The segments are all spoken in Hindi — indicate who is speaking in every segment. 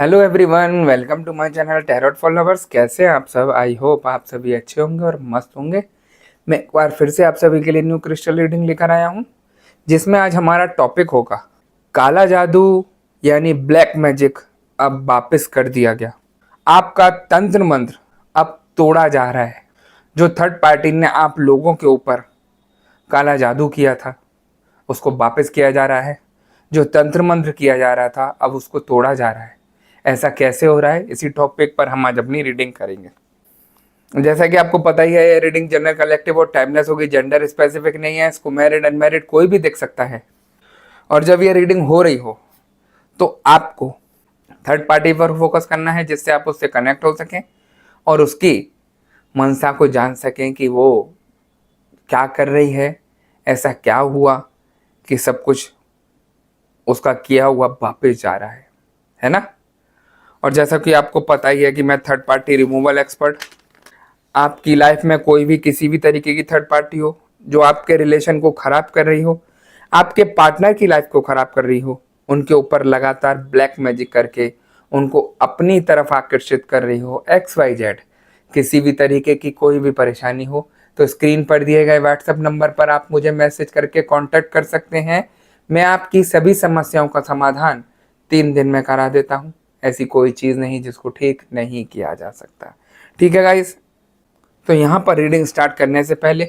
Speaker 1: Hello everyone, welcome to my channel tarot for lovers. कैसे हैं आप सब? आई होप आप सभी अच्छे होंगे और मस्त होंगे। मैं एक बार फिर से आप सभी के लिए न्यू क्रिस्टल रीडिंग लेकर आया हूं, जिसमें आज हमारा टॉपिक होगा काला जादू यानी ब्लैक मैजिक अब वापस कर दिया गया। आपका तंत्र मंत्र अब तोड़ा जा रहा है। जो थर्ड पार्टी ने आप लोगों के ऊपर काला जादू किया था उसको वापस किया जा रहा है। जो तंत्र मंत्र किया जा रहा था अब उसको तोड़ा जा रहा है। ऐसा कैसे हो रहा है, इसी टॉपिक पर हम आज अपनी रीडिंग करेंगे। जैसा कि आपको पता ही है, ये रीडिंग जनरल कलेक्टिव और टाइमलेस होगी, जेंडर स्पेसिफिक नहीं है। इसको मैरिड अनमैरिड कोई भी देख सकता है। और जब ये रीडिंग हो रही हो तो आपको थर्ड पार्टी पर फोकस करना है, जिससे आप उससे कनेक्ट हो सकें और उसकी मनसा को जान सकें कि वो क्या कर रही है, ऐसा क्या हुआ कि सब कुछ उसका किया हुआ वापस जा रहा है ना। और जैसा कि आपको पता ही है कि मैं थर्ड पार्टी रिमूवल एक्सपर्ट। आपकी लाइफ में कोई भी किसी भी तरीके की थर्ड पार्टी हो जो आपके रिलेशन को खराब कर रही हो, आपके पार्टनर की लाइफ को खराब कर रही हो, उनके ऊपर लगातार ब्लैक मैजिक करके उनको अपनी तरफ आकर्षित कर रही हो, XYZ किसी भी तरीके की कोई भी परेशानी हो, तो स्क्रीन पर दिए गए व्हाट्सएप नंबर पर आप मुझे मैसेज करके कांटेक्ट कर सकते हैं। मैं आपकी सभी समस्याओं का समाधान 3 दिन में करा देता हूँ। ऐसी कोई चीज़ नहीं जिसको ठीक नहीं किया जा सकता। ठीक है गाइस, तो यहाँ पर रीडिंग स्टार्ट करने से पहले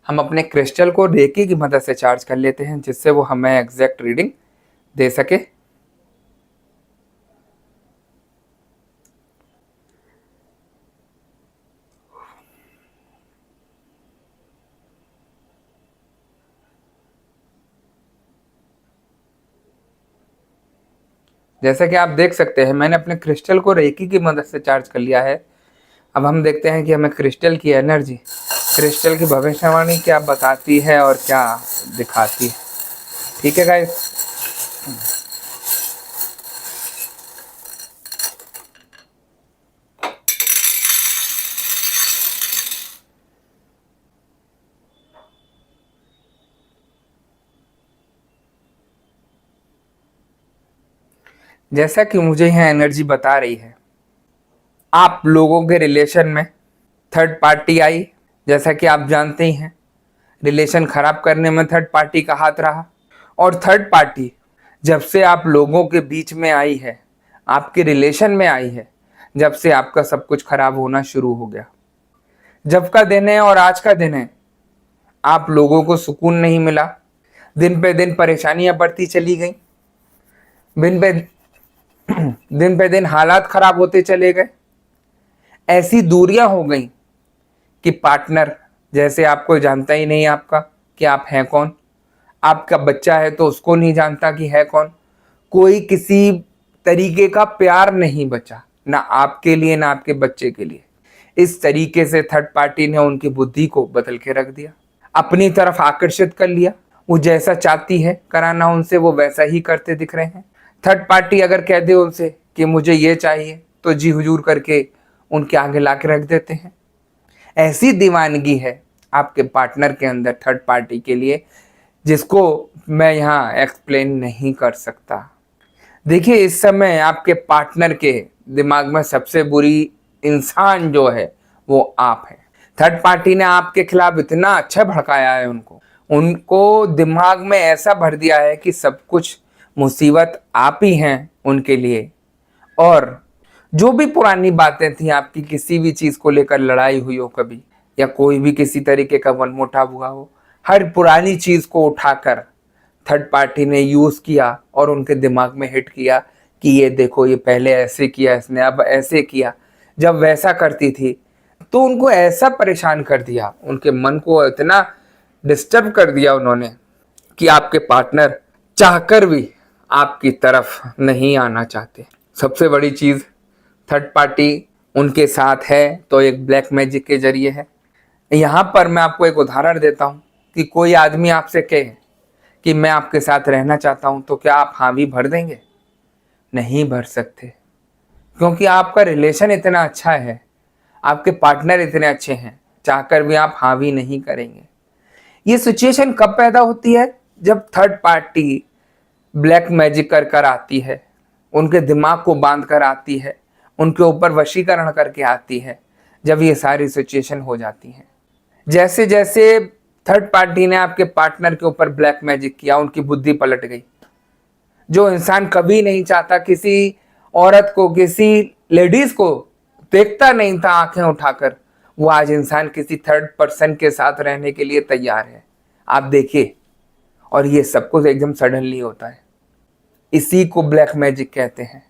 Speaker 1: हम अपने क्रिस्टल को रेकी की मदद से चार्ज कर लेते हैं, जिससे वो हमें एग्जैक्ट रीडिंग दे सके। जैसा कि आप देख सकते हैं, मैंने अपने क्रिस्टल को रेकी की मदद से चार्ज कर लिया है। अब हम देखते हैं कि हमें क्रिस्टल की एनर्जी, क्रिस्टल की भविष्यवाणी क्या बताती है और क्या दिखाती है। ठीक है गाइस, जैसा कि मुझे यह एनर्जी बता रही है, आप लोगों के रिलेशन में थर्ड पार्टी आई। जैसा कि आप जानते ही हैं, रिलेशन खराब करने में थर्ड पार्टी का हाथ रहा। और थर्ड पार्टी जब से आप लोगों के बीच में आई है, आपके रिलेशन में आई है, जब से आपका सब कुछ खराब होना शुरू हो गया। जब का दिन है और आज का दिन है, आप लोगों को सुकून नहीं मिला। दिन पे दिन परेशानियां बढ़ती चली गई। दिन पे दिन पे दिन हालात खराब होते चले गए। ऐसी दूरियां हो गई कि पार्टनर जैसे आपको जानता ही नहीं आपका कि आप हैं कौन। आपका बच्चा है तो उसको नहीं जानता कि है कौन। कोई किसी तरीके का प्यार नहीं बचा, ना आपके लिए ना आपके बच्चे के लिए। इस तरीके से थर्ड पार्टी ने उनकी बुद्धि को बदल के रख दिया, अपनी तरफ आकर्षित कर लिया। वो जैसा चाहती है कराना उनसे, वो वैसा ही करते दिख रहे हैं। थर्ड पार्टी अगर कह दे उनसे कि मुझे ये चाहिए, तो जी हुजूर करके उनके आगे ला के रख देते हैं। ऐसी दीवानगी है आपके पार्टनर के अंदर थर्ड पार्टी के लिए, जिसको मैं यहाँ एक्सप्लेन नहीं कर सकता। देखिए, इस समय आपके पार्टनर के दिमाग में सबसे बुरी इंसान जो है वो आप हैं। थर्ड पार्टी ने आपके खिलाफ इतना अच्छा भड़काया है, उनको उनको दिमाग में ऐसा भर दिया है कि सब कुछ मुसीबत आप ही हैं उनके लिए। और जो भी पुरानी बातें थी आपकी, किसी भी चीज को लेकर लड़ाई हुई हो कभी, या कोई भी किसी तरीके का मनमुटाव हुआ हो, हर पुरानी चीज को उठाकर थर्ड पार्टी ने यूज किया और उनके दिमाग में हिट किया कि ये देखो, ये पहले ऐसे किया इसने, अब ऐसे किया। जब वैसा करती थी तो उनको ऐसा परेशान कर दिया, उनके मन को इतना डिस्टर्ब कर दिया उन्होंने कि आपके पार्टनर चाहकर भी आपकी तरफ नहीं आना चाहते। सबसे बड़ी चीज, थर्ड पार्टी उनके साथ है तो एक ब्लैक मैजिक के जरिए है। यहाँ पर मैं आपको एक उदाहरण देता हूँ कि कोई आदमी आपसे कहे कि मैं आपके साथ रहना चाहता हूँ, तो क्या आप हाँ भी भर देंगे? नहीं भर सकते, क्योंकि आपका रिलेशन इतना अच्छा है, आपके पार्टनर इतने अच्छे हैं, चाहकर भी आप हाँ भी नहीं करेंगे। ये सिचुएशन कब पैदा होती है? जब थर्ड पार्टी ब्लैक मैजिक कर कर आती है, उनके दिमाग को बांध कर आती है, उनके ऊपर वशीकरण करके आती है, जब ये सारी सिचुएशन हो जाती है। जैसे जैसे थर्ड पार्टी ने आपके पार्टनर के ऊपर ब्लैक मैजिक किया, उनकी बुद्धि पलट गई। जो इंसान कभी नहीं चाहता किसी औरत को, किसी लेडीज को देखता नहीं था आंखें उठाकर, वो आज इंसान किसी थर्ड पर्सन के साथ रहने के लिए तैयार है। आप देखिए, और ये सब कुछ एकदम सडनली होता है। इसी को ब्लैक मैजिक कहते हैं।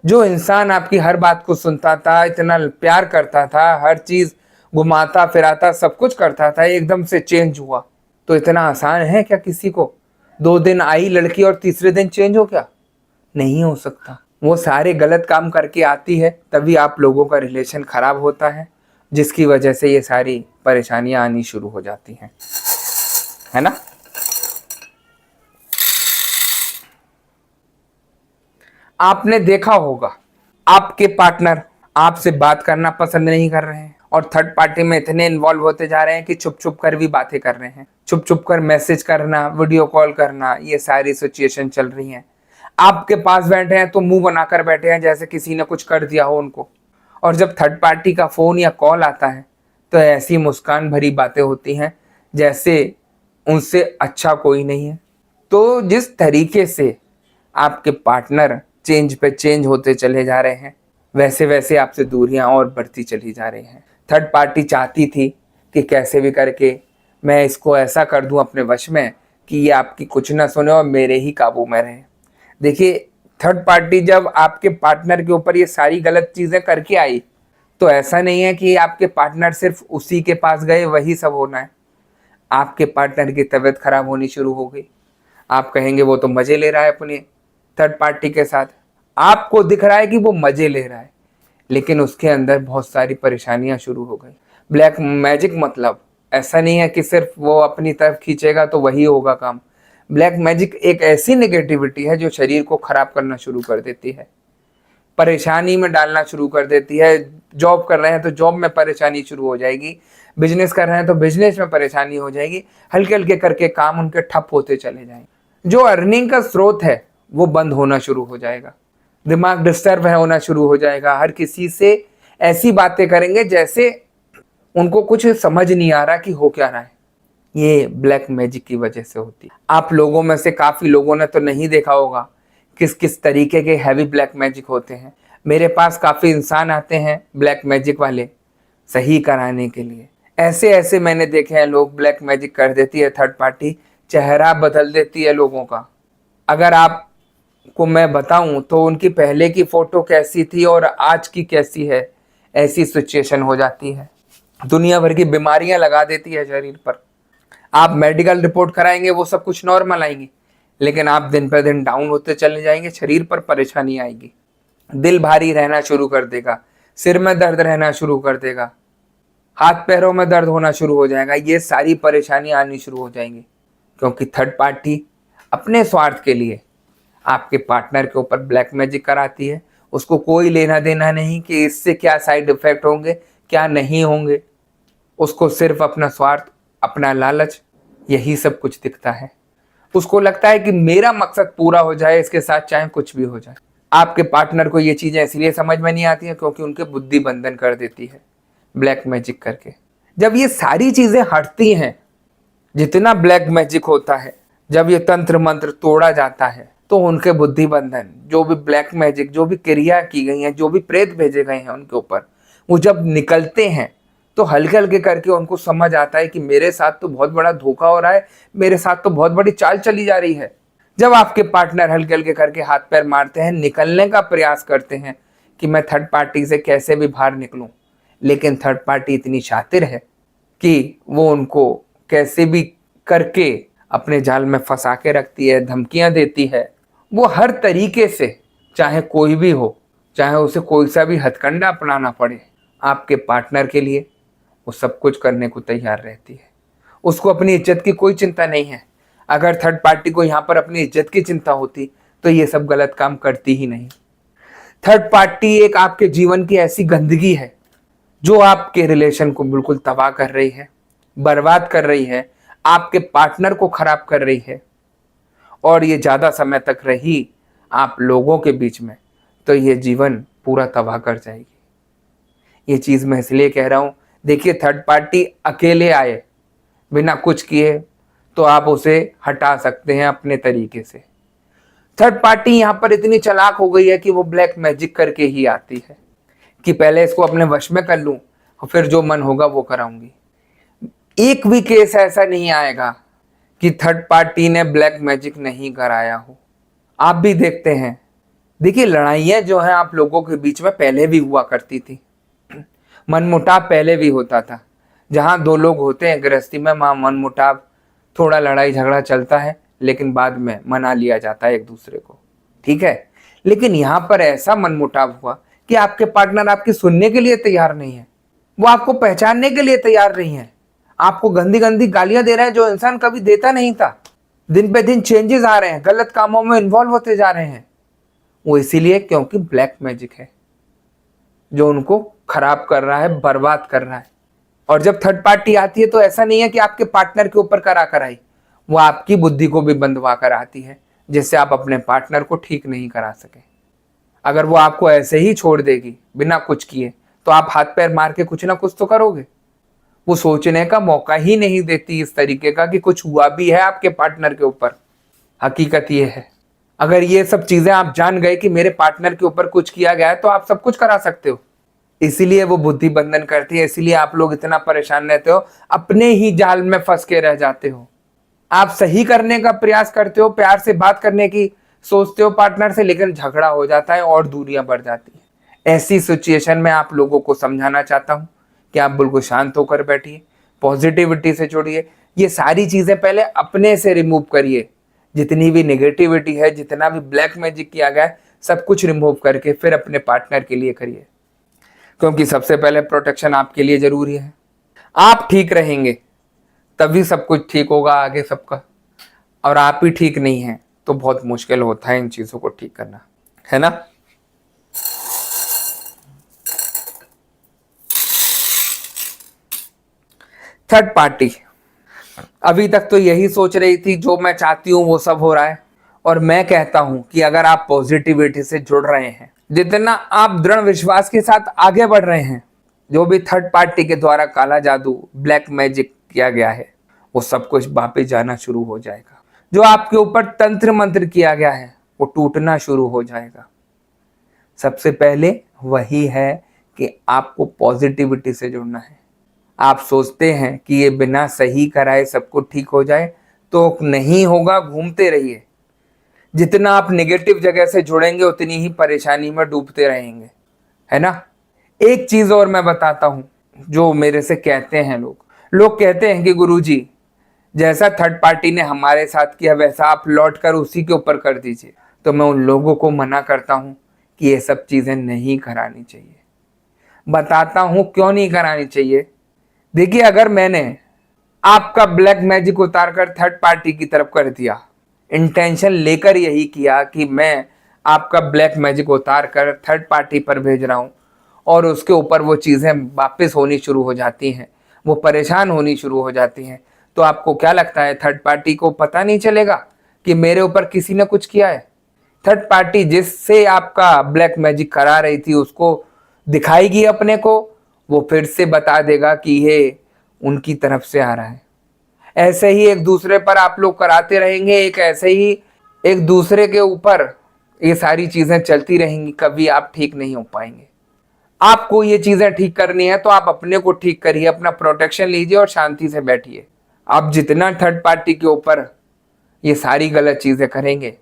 Speaker 1: जो इंसान आपकी हर बात को सुनता था, इतना प्यार करता था, हर चीज घुमाता फिराता सब कुछ करता था, एकदम से चेंज हुआ। तो इतना आसान है क्या किसी को? 2 दिन आई लड़की और तीसरे दिन चेंज हो क्या? नहीं हो सकता। वो सारे गलत काम करके आती है, तभी आप लोगों का रिलेशन खराब होता है, जिसकी वजह से ये सारी परेशानियां आनी शुरू हो जाती हैं, है ना। आपने देखा होगा आपके पार्टनर आपसे बात करना पसंद नहीं कर रहे हैं और थर्ड पार्टी में इतने इन्वॉल्व होते जा रहे हैं कि छुप छुप कर भी बातें कर रहे हैं, छुप छुप कर मैसेज करना, वीडियो कॉल करना, ये सारी सिचुएशन चल रही हैं। आपके पास बैठे हैं तो मुंह बनाकर बैठे हैं जैसे किसी ने कुछ कर दिया हो उनको, और जब थर्ड पार्टी का फोन या कॉल आता है तो ऐसी मुस्कान भरी बातें होती हैं जैसे उनसे अच्छा कोई नहीं है। तो जिस तरीके से आपके पार्टनर चेंज पे चेंज होते चले जा रहे हैं, वैसे वैसे आपसे दूरियां और बढ़ती चली जा रही हैं। थर्ड पार्टी चाहती थी कि कैसे भी करके मैं इसको ऐसा कर दूं अपने वश में कि ये आपकी कुछ ना सुने और मेरे ही काबू में रहे। देखिए, थर्ड पार्टी जब आपके पार्टनर के ऊपर ये सारी गलत चीजें करके आई, तो ऐसा नहीं है कि आपके पार्टनर सिर्फ उसी के पास गए वही सब होना है। आपके पार्टनर की तबीयत खराब होनी शुरू हो गई। आप कहेंगे वो तो मजे ले रहा है अपनी थर्ड पार्टी के साथ, आपको दिख रहा है कि वो मजे ले रहा है, लेकिन उसके अंदर बहुत सारी परेशानियां शुरू हो गई। ब्लैक मैजिक मतलब ऐसा नहीं है कि सिर्फ वो अपनी तरफ खींचेगा तो वही होगा काम। ब्लैक मैजिक एक ऐसी नेगेटिविटी है जो शरीर को खराब करना शुरू कर देती है, परेशानी में डालना शुरू कर देती है। जॉब कर रहे हैं तो जॉब में परेशानी शुरू हो जाएगी, बिजनेस कर रहे हैं तो बिजनेस में परेशानी हो जाएगी, हल्के हल्के करके काम उनके ठप होते चले जाएंगे। जो अर्निंग का स्रोत है वो बंद होना शुरू हो जाएगा, दिमाग डिस्टर्ब होना शुरू हो जाएगा, हर किसी से ऐसी बातें करेंगे जैसे उनको कुछ समझ नहीं आ रहा कि हो क्या रहा है। ये ब्लैक मैजिक की वजह से होती है। आप लोगों में से काफी लोगों ने तो नहीं देखा होगा किस किस तरीके के हैवी ब्लैक मैजिक होते हैं। मेरे पास काफी इंसान आते हैं ब्लैक मैजिक वाले सही कराने के लिए। ऐसे ऐसे मैंने देखे हैं लोग, ब्लैक मैजिक कर देती है थर्ड पार्टी, चेहरा बदल देती है लोगों का। अगर आपको मैं बताऊं तो उनकी पहले की फोटो कैसी थी और आज की कैसी है, ऐसी सिचुएशन हो जाती है। दुनिया भर की बीमारियां लगा देती है शरीर पर। आप मेडिकल रिपोर्ट कराएंगे वो सब कुछ नॉर्मल आएंगी, लेकिन आप दिन पर दिन डाउन होते चले जाएंगे, शरीर पर परेशानी आएगी, दिल भारी रहना शुरू कर देगा, सिर में दर्द रहना शुरू कर देगा, हाथ पैरों में दर्द होना शुरू हो जाएगा। ये सारी परेशानी आनी शुरू हो जाएंगी, क्योंकि थर्ड पार्टी अपने स्वार्थ के लिए आपके पार्टनर के ऊपर ब्लैक मैजिक कराती है। उसको कोई लेना देना नहीं कि इससे क्या साइड इफेक्ट होंगे क्या नहीं होंगे, उसको सिर्फ अपना स्वार्थ, अपना लालच, यही सब कुछ दिखता है। उसको लगता है कि मेरा मकसद पूरा हो जाए, इसके साथ चाहे कुछ भी हो जाए। आपके पार्टनर को ये चीजें इसलिए समझ में नहीं आती है क्योंकि उनके बुद्धि बंधन कर देती है ब्लैक मैजिक करके। जब ये सारी चीजें हटती हैं, जितना ब्लैक मैजिक होता है, जब ये तंत्र मंत्र तोड़ा जाता है, तो उनके बुद्धि बंधन, जो भी ब्लैक मैजिक, जो भी क्रिया की गई है, जो भी प्रेत भेजे गए हैं उनके ऊपर, वो जब निकलते हैं तो हल्के हल्के करके उनको समझ आता है कि मेरे साथ तो बहुत बड़ा धोखा हो रहा है, मेरे साथ तो बहुत बड़ी चाल चली जा रही है। जब आपके पार्टनर हल्के हल्के करके हाथ पैर मारते हैं, निकलने का प्रयास करते हैं कि मैं थर्ड पार्टी से कैसे भी बाहर निकलूं, लेकिन थर्ड पार्टी इतनी शातिर है कि वो उनको कैसे भी करके अपने जाल में फंसा के रखती है, धमकियां देती है। वो हर तरीके से, चाहे कोई भी हो, चाहे उसे कोई सा भी हथकंडा अपनाना पड़े, आपके पार्टनर के लिए वो सब कुछ करने को तैयार रहती है। उसको अपनी इज्जत की कोई चिंता नहीं है। अगर थर्ड पार्टी को यहाँ पर अपनी इज्जत की चिंता होती तो ये सब गलत काम करती ही नहीं। थर्ड पार्टी एक आपके जीवन की ऐसी गंदगी है जो आपके रिलेशन को बिल्कुल तबाह कर रही है, बर्बाद कर रही है, आपके पार्टनर को खराब कर रही है, और ये ज्यादा समय तक रही आप लोगों के बीच में, तो ये जीवन पूरा तबाह कर जाएगी। ये चीज़ मैं इसलिए कह रहा हूँ, देखिए थर्ड पार्टी अकेले आए बिना कुछ किए तो आप उसे हटा सकते हैं अपने तरीके से। थर्ड पार्टी यहाँ पर इतनी चालाक हो गई है कि वो ब्लैक मैजिक करके ही आती है कि पहले इसको अपने वश में कर लूं और फिर जो मन होगा वो कराऊंगी। एक भी केस ऐसा नहीं आएगा कि थर्ड पार्टी ने ब्लैक मैजिक नहीं कराया हो। आप भी देखते हैं, देखिए लड़ाइयाँ जो हैं आप लोगों के बीच में पहले भी हुआ करती थी, मनमुटाव पहले भी होता था। जहाँ दो लोग होते हैं गृहस्थी में, वहाँ मनमुटाव, थोड़ा लड़ाई झगड़ा चलता है, लेकिन बाद में मना लिया जाता है एक दूसरे को, ठीक है। लेकिन यहाँ पर ऐसा मनमुटाव हुआ कि आपके पार्टनर आपकी सुनने के लिए तैयार नहीं है, वो आपको पहचानने के लिए तैयार नहीं है, आपको गंदी गंदी गालियां दे रहे हैं जो इंसान कभी देता नहीं था। दिन पे दिन चेंजेस आ रहे हैं, गलत कामों में इन्वॉल्व होते जा रहे हैं। वो इसीलिए क्योंकि ब्लैक मैजिक है जो उनको खराब कर रहा है, बर्बाद कर रहा है। और जब थर्ड पार्टी आती है तो ऐसा नहीं है कि आपके पार्टनर के ऊपर करा कर आई, वो आपकी बुद्धि को भी बंधवा कर आती है, जिससे आप अपने पार्टनर को ठीक नहीं करा सके। अगर वो आपको ऐसे ही छोड़ देगी बिना कुछ किए तो आप हाथ पैर मार के कुछ ना कुछ तो करोगे। वो सोचने का मौका ही नहीं देती इस तरीके का कि कुछ हुआ भी है आपके पार्टनर के ऊपर। हकीकत ये है, अगर ये सब चीजें आप जान गए कि मेरे पार्टनर के ऊपर कुछ किया गया है तो आप सब कुछ करा सकते हो। इसीलिए वो बुद्धि बंधन करती है, इसीलिए आप लोग इतना परेशान रहते हो, अपने ही जाल में फंस के रह जाते हो। आप सही करने का प्रयास करते हो, प्यार से बात करने की सोचते हो पार्टनर से, लेकिन झगड़ा हो जाता है और दूरियां बढ़ जाती है। ऐसी सिचुएशन में आप लोगों को समझाना चाहता हूं कि आप बिल्कुल शांत होकर बैठिए, पॉजिटिविटी से जुड़िए, ये सारी चीजें पहले अपने से रिमूव करिए। जितनी भी नेगेटिविटी है, जितना भी ब्लैक मैजिक किया गया है, सब कुछ रिमूव करके फिर अपने पार्टनर के लिए करिए, क्योंकि सबसे पहले प्रोटेक्शन आपके लिए जरूरी है। आप ठीक रहेंगे तभी सब कुछ ठीक होगा आगे सबका, और आप ही ठीक नहीं हैं तो बहुत मुश्किल होता है इन चीजों को ठीक करना, है ना। थर्ड पार्टी अभी तक तो यही सोच रही थी जो मैं चाहती हूं वो सब हो रहा है, और मैं कहता हूं कि अगर आप पॉजिटिविटी से जुड़ रहे हैं, जितना आप दृढ़ विश्वास के साथ आगे बढ़ रहे हैं, जो भी थर्ड पार्टी के द्वारा काला जादू, ब्लैक मैजिक किया गया है, वो सब कुछ वापस जाना शुरू हो जाएगा। जो आपके ऊपर तंत्र मंत्र किया गया है वो टूटना शुरू हो जाएगा। सबसे पहले वही है कि आपको पॉजिटिविटी से जुड़ना है। आप सोचते हैं कि ये बिना सही कराए सब कुछ ठीक हो जाए, तो नहीं होगा। घूमते रहिए, जितना आप नेगेटिव जगह से जुड़ेंगे उतनी ही परेशानी में डूबते रहेंगे, है ना। एक चीज और मैं बताता हूं जो मेरे से कहते हैं लोग कहते हैं कि गुरुजी जैसा थर्ड पार्टी ने हमारे साथ किया वैसा आप लौट कर उसी के ऊपर कर दीजिए। तो मैं उन लोगों को मना करता हूं कि ये सब चीजें नहीं करानी चाहिए। बताता हूं क्यों नहीं करानी चाहिए। देखिए, अगर मैंने आपका ब्लैक मैजिक उतार कर थर्ड पार्टी की तरफ कर दिया, इंटेंशन लेकर यही किया कि मैं आपका ब्लैक मैजिक उतार कर थर्ड पार्टी पर भेज रहा हूं, और उसके ऊपर वो चीजें वापस होनी शुरू हो जाती हैं, वो परेशान होनी शुरू हो जाती हैं, तो आपको क्या लगता है थर्ड पार्टी को पता नहीं चलेगा कि मेरे ऊपर किसी ने कुछ किया है? थर्ड पार्टी जिससे आपका ब्लैक मैजिक करा रही थी उसको दिखाएगी अपने को, वो फिर से बता देगा कि ये उनकी तरफ से आ रहा है। ऐसे ही एक दूसरे पर आप लोग कराते रहेंगे, एक ऐसे ही एक दूसरे के ऊपर ये सारी चीजें चलती रहेंगी, कभी आप ठीक नहीं हो पाएंगे। आपको ये चीजें ठीक करनी है तो आप अपने को ठीक करिए, अपना प्रोटेक्शन लीजिए और शांति से बैठिए। आप जितना थर्ड पार्टी के ऊपर ये सारी गलत चीजें करेंगे,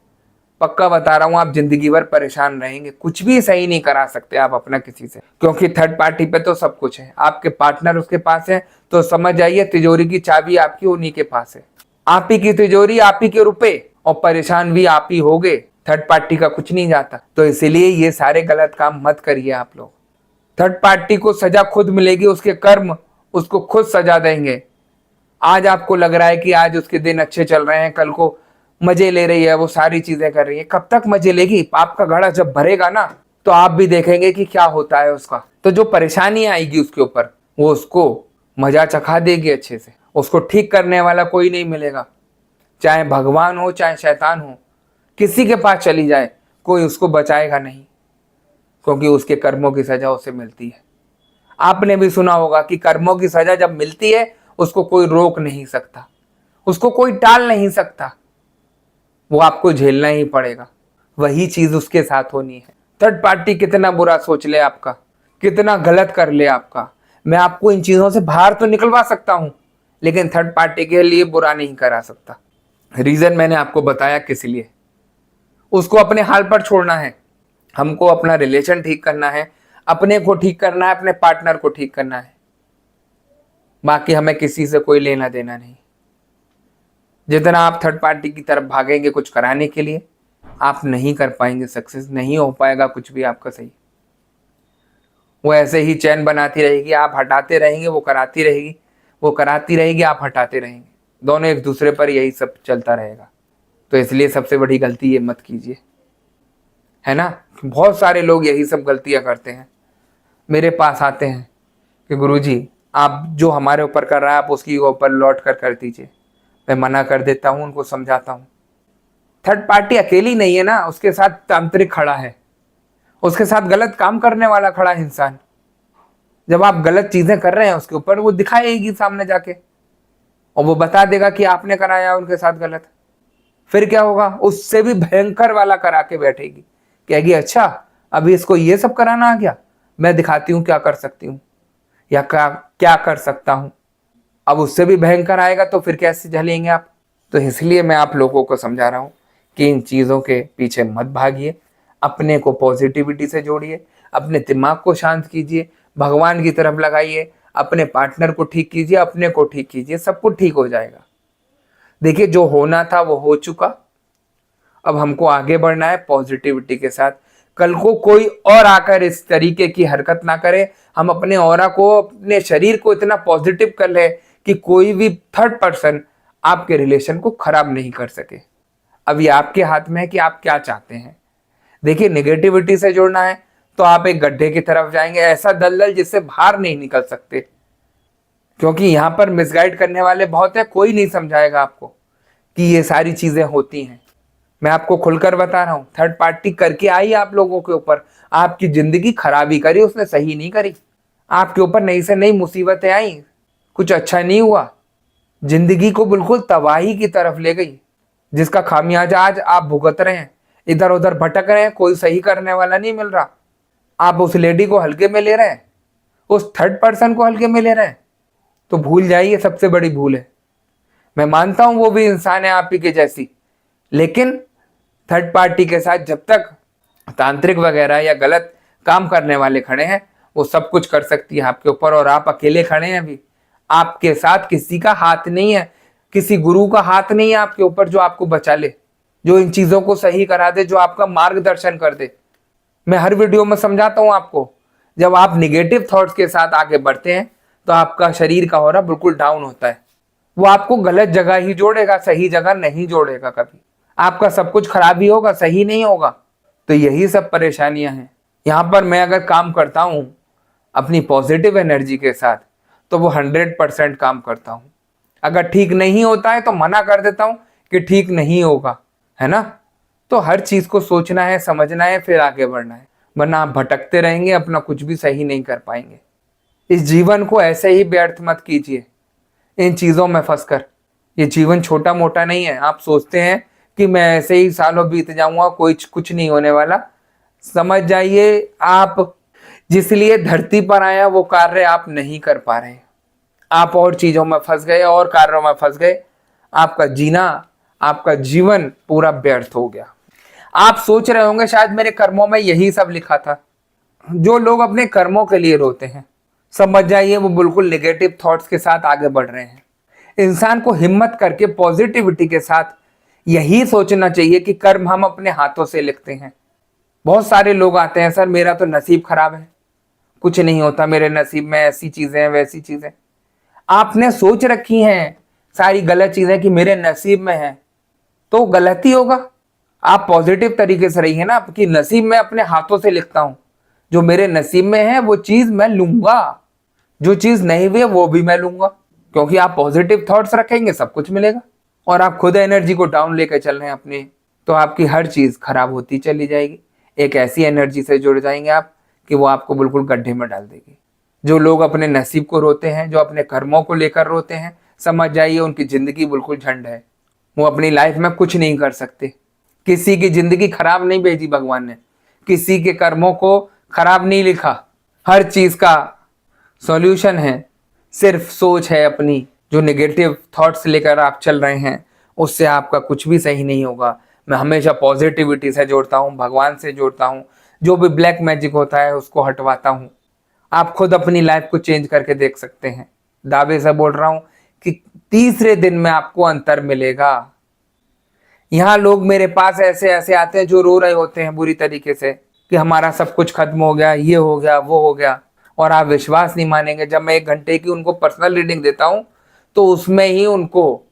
Speaker 1: पक्का बता रहा हूं आप जिंदगी भर परेशान रहेंगे। कुछ भी सही नहीं करा सकते आप अपना किसी से, क्योंकि थर्ड पार्टी पे तो सब कुछ है। आपके पार्टनर उसके पास है तो समझ जाइए तिजोरी की चाबी आपकी उन्हीं के पास है। आप ही की तिजोरी, आप ही के रुपए, और परेशान भी आप ही होगे। थर्ड पार्टी का कुछ नहीं जाता। तो इसीलिए ये सारे गलत काम मत करिए आप लोग। थर्ड पार्टी को सजा खुद मिलेगी, उसके कर्म उसको खुद सजा देंगे। आज आपको लग रहा है कि आज उसके दिन अच्छे चल रहे हैं, कल को मजे ले रही है, वो सारी चीजें कर रही है। कब तक मजे लेगी? पाप का घड़ा जब भरेगा ना तो आप भी देखेंगे कि क्या होता है उसका। तो जो परेशानी आएगी उसके ऊपर, वो उसको मजा चखा देगी अच्छे से। उसको ठीक करने वाला कोई नहीं मिलेगा, चाहे भगवान हो चाहे शैतान हो, किसी के पास चली जाए कोई उसको बचाएगा नहीं, क्योंकि उसके कर्मों की सजा उसे मिलती है। आपने भी सुना होगा कि कर्मों की सजा जब मिलती है उसको कोई रोक नहीं सकता, उसको कोई टाल नहीं सकता, वो आपको झेलना ही पड़ेगा। वही चीज उसके साथ होनी है। थर्ड पार्टी कितना बुरा सोच ले आपका, कितना गलत कर ले आपका, मैं आपको इन चीजों से बाहर तो निकलवा सकता हूं, लेकिन थर्ड पार्टी के लिए बुरा नहीं करा सकता। रीजन मैंने आपको बताया किस लिए। उसको अपने हाल पर छोड़ना है, हमको अपना रिलेशन ठीक करना है, अपने को ठीक करना है, अपने पार्टनर को ठीक करना है। बाकी हमें किसी से कोई लेना देना नहीं। जितना आप थर्ड पार्टी की तरफ भागेंगे कुछ कराने के लिए, आप नहीं कर पाएंगे, सक्सेस नहीं हो पाएगा कुछ भी आपका सही। वो ऐसे ही चैन बनाती रहेगी, आप हटाते रहेंगे, वो कराती रहेगी, वो कराती रहेगी, आप हटाते रहेंगे, दोनों एक दूसरे पर यही सब चलता रहेगा। तो इसलिए सबसे बड़ी गलती ये मत कीजिए, है ना। बहुत सारे लोग यही सब गलतियां करते हैं, मेरे पास आते हैं कि गुरुजी आप जो हमारे ऊपर कर रहा है आप उसकी ऊपर लौट कर दीजिए। मैं मना कर देता हूं, उनको समझाता हूं। थर्ड पार्टी अकेली नहीं है ना, उसके साथ तांत्रिक खड़ा है, उसके साथ गलत काम करने वाला खड़ा है इंसान। जब आप गलत चीजें कर रहे हैं उसके ऊपर वो दिखाएगी सामने जाके, और वो बता देगा कि आपने कराया उनके साथ गलत। फिर क्या होगा, उससे भी भयंकर वाला करा के बैठेगी, कहेगी अच्छा अभी इसको ये सब कराना आ गया, मैं दिखाती हूँ क्या कर सकती हूँ या क्या कर सकता हूँ। अब उससे भी भयंकर आएगा तो फिर कैसे झेलेंगे आप। तो इसलिए मैं आप लोगों को समझा रहा हूँ कि इन चीज़ों के पीछे मत भागिए, अपने को पॉजिटिविटी से जोड़िए, अपने दिमाग को शांत कीजिए, भगवान की तरफ लगाइए, अपने पार्टनर को ठीक कीजिए, अपने को ठीक कीजिए, सब कुछ ठीक हो जाएगा। देखिए जो होना था वो हो चुका, अब हमको आगे बढ़ना है पॉजिटिविटी के साथ। कल को कोई और आकर इस तरीके की हरकत ना करे, हम अपने ऑरा को, अपने शरीर को इतना पॉजिटिव कर ले कि कोई भी थर्ड पर्सन आपके रिलेशन को खराब नहीं कर सके। अब ये आपके हाथ में है कि आप क्या चाहते हैं। देखिए नेगेटिविटी से जुड़ना है तो आप एक गड्ढे की तरफ जाएंगे, ऐसा दलदल जिससे बाहर नहीं निकल सकते, क्योंकि यहां पर मिसगाइड करने वाले बहुत है, कोई नहीं समझाएगा आपको कि ये सारी चीजें होती हैं। मैं आपको खुलकर बता रहा हूं, थर्ड पार्टी करके आई आप लोगों के ऊपर, आपकी जिंदगी खराबी करी उसने, सही नहीं करी। आपके ऊपर नई से नई मुसीबतें आई, कुछ अच्छा नहीं हुआ, जिंदगी को बिल्कुल तबाही की तरफ ले गई, जिसका खामियाजा आज आप भुगत रहे हैं। इधर उधर भटक रहे हैं, कोई सही करने वाला नहीं मिल रहा। आप उस लेडी को हल्के में ले रहे हैं, उस थर्ड पर्सन को हल्के में ले रहे हैं, तो भूल जाइए, सबसे बड़ी भूल है। मैं मानता हूं वो भी इंसान है आप ही के जैसी, लेकिन थर्ड पार्टी के साथ जब तक तांत्रिक वगैरह या गलत काम करने वाले खड़े हैं, वो सब कुछ कर सकती है आपके ऊपर, और आप अकेले खड़े हैं अभी। आपके साथ किसी का हाथ नहीं है, किसी गुरु का हाथ नहीं है आपके ऊपर जो आपको बचा ले, जो इन चीजों को सही करा दे, जो आपका मार्गदर्शन कर दे। मैं हर वीडियो में समझाता हूं आपको, जब आप निगेटिव थॉट्स के साथ आगे बढ़ते हैं तो आपका शरीर का ऑरा बिल्कुल डाउन होता है, वो आपको गलत जगह ही जोड़ेगा, सही जगह नहीं जोड़ेगा कभी। आपका सब कुछ खराब ही होगा, सही नहीं होगा। तो यही सब परेशानियां हैं। यहाँ पर मैं अगर काम करता हूँ अपनी पॉजिटिव एनर्जी के साथ तो वो 100% काम करता हूँ। अगर ठीक नहीं होता है तो मना कर देता हूँ कि ठीक नहीं होगा, है ना। तो हर चीज को सोचना है, समझना है, फिर आगे बढ़ना है, वरना आप भटकते रहेंगे, अपना कुछ भी सही नहीं कर पाएंगे। इस जीवन को ऐसे ही व्यर्थ मत कीजिए इन चीजों में फंसकर। ये जीवन छोटा मोटा नहीं है। आप सोचते हैं कि मैं ऐसे ही सालों बीत जाऊंगा, कोई कुछ नहीं होने वाला। समझ जाइए, आप जिस लिए धरती पर आया वो कार्य आप नहीं कर पा रहे, आप और चीजों में फंस गए और कार्यों में फंस गए। आपका जीना, आपका जीवन पूरा व्यर्थ हो गया। आप सोच रहे होंगे शायद मेरे कर्मों में यही सब लिखा था। जो लोग अपने कर्मों के लिए रोते हैं, समझ जाइए वो बिल्कुल नेगेटिव थॉट्स के साथ आगे बढ़ रहे हैं। इंसान को हिम्मत करके पॉजिटिविटी के साथ यही सोचना चाहिए कि कर्म हम अपने हाथों से लिखते हैं। बहुत सारे लोग आते हैं, सर मेरा तो नसीब खराब है, कुछ नहीं होता मेरे नसीब में, ऐसी चीजें हैं वैसी चीजें। आपने सोच रखी हैं सारी गलत चीजें कि मेरे नसीब में है, तो गलत ही होगा। आप पॉजिटिव तरीके से रहिए ना कि नसीब में अपने हाथों से लिखता हूं, जो मेरे नसीब में है वो चीज मैं लूंगा, जो चीज नहीं हुई है वो भी मैं लूंगा। क्योंकि आप पॉजिटिव थॉट्स रखेंगे सब कुछ मिलेगा। और आप खुद एनर्जी को डाउन लेकर चल रहे हैं अपने तो आपकी हर चीज़ खराब होती चली जाएगी। एक ऐसी एनर्जी से जुड़ जाएंगे आप कि वो आपको बिल्कुल गड्ढे में डाल देगी। जो लोग अपने नसीब को रोते हैं, जो अपने कर्मों को लेकर रोते हैं, समझ जाइए उनकी ज़िंदगी बिल्कुल झंड है। वो अपनी लाइफ में कुछ नहीं कर सकते। किसी की ज़िंदगी खराब नहीं भेजी भगवान ने, किसी के कर्मों को खराब नहीं लिखा। हर चीज़ का सॉल्यूशन है, सिर्फ सोच है अपनी। जो नेगेटिव थॉट्स लेकर आप चल रहे हैं उससे आपका कुछ भी सही नहीं होगा। मैं हमेशा पॉजिटिविटी से जोड़ता हूँ, भगवान से जोड़ता हूँ, जो भी ब्लैक मैजिक होता है उसको हटवाता हूँ। आप खुद अपनी लाइफ को चेंज करके देख सकते हैं। दावे से बोल रहा हूँ कि तीसरे दिन में आपको अंतर मिलेगा। यहाँ लोग मेरे पास ऐसे ऐसे आते हैं जो रो रहे होते हैं बुरी तरीके से कि हमारा सब कुछ खत्म हो गया, ये हो गया, वो हो गया। और आप विश्वास नहीं मानेंगे, जब मैं 1 घंटे की उनको पर्सनल रीडिंग देता हूँ तो उसमें ही उनको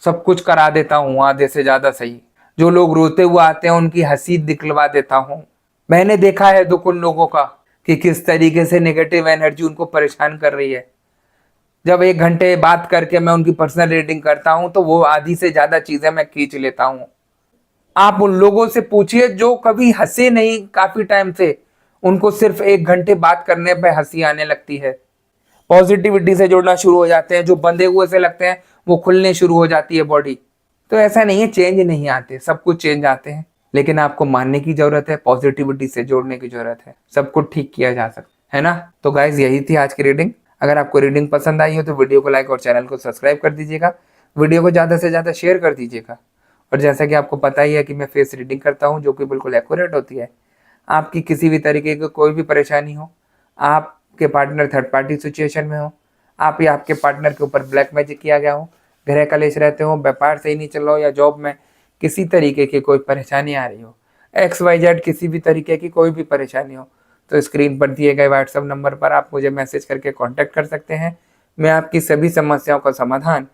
Speaker 1: सब कुछ करा देता हूँ, आधे से ज़्यादा सही। जो लोग रोते हुए आते हैं उनकी हंसी दिखलवा देता हूँ। मैंने देखा है दुख उन लोगों का कि किस तरीके से नेगेटिव एनर्जी उनको परेशान कर रही है। जब 1 घंटे बात करके मैं उनकी पर्सनल रीडिंग करता हूँ तो वो आधी से ज़्यादा चीज़ें मैं खींच लेता हूँ। आप उन लोगों से पूछिए जो कभी हंसे नहीं काफ़ी टाइम से, उनको सिर्फ 1 घंटे बात करने पे हंसी आने लगती है। पॉजिटिविटी से जुड़ना शुरू हो जाते हैं, जो बंधे हुए से लगते हैं वो खुलने शुरू हो जाती है बॉडी। तो ऐसा नहीं है चेंज नहीं आते, सब कुछ चेंज आते हैं, लेकिन आपको मानने की जरूरत है, पॉजिटिविटी से जोड़ने की जरूरत है, सब कुछ ठीक किया जा सकता है ना। तो गाइज यही थी आज की रीडिंग। अगर आपको रीडिंग पसंद आई हो तो वीडियो को लाइक और चैनल को सब्सक्राइब कर दीजिएगा। वीडियो को ज़्यादा से ज़्यादा शेयर कर दीजिएगा। और जैसा कि आपको पता ही है कि मैं फेस रीडिंग करता हूँ जो कि बिल्कुल एक्यूरेट होती है। आपकी किसी भी तरीके की कोई भी परेशानी हो, आपके पार्टनर थर्ड पार्टी सिचुएशन में हो, आप या आपके पार्टनर के ऊपर ब्लैक मैजिक किया गया हो, गृह कलेश रहते हो, व्यापार सही नहीं चल रहा हो, या जॉब में किसी तरीके की कोई परेशानी आ रही हो, XYZ किसी भी तरीके की कोई भी परेशानी हो, तो स्क्रीन पर दिए गए व्हाट्सएप नंबर पर आप मुझे मैसेज करके कांटेक्ट कर सकते हैं। मैं आपकी सभी समस्याओं का समाधान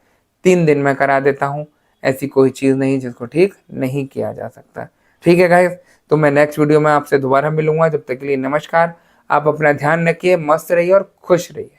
Speaker 1: 3 दिन में करा देता हूँ। ऐसी कोई चीज़ नहीं जिसको ठीक नहीं किया जा सकता। ठीक है गाइस, तो मैं नेक्स्ट वीडियो में आपसे दोबारा मिलूंगा। जब तक के लिए नमस्कार। आप अपना ध्यान रखिए, मस्त रहिए और खुश रहिए।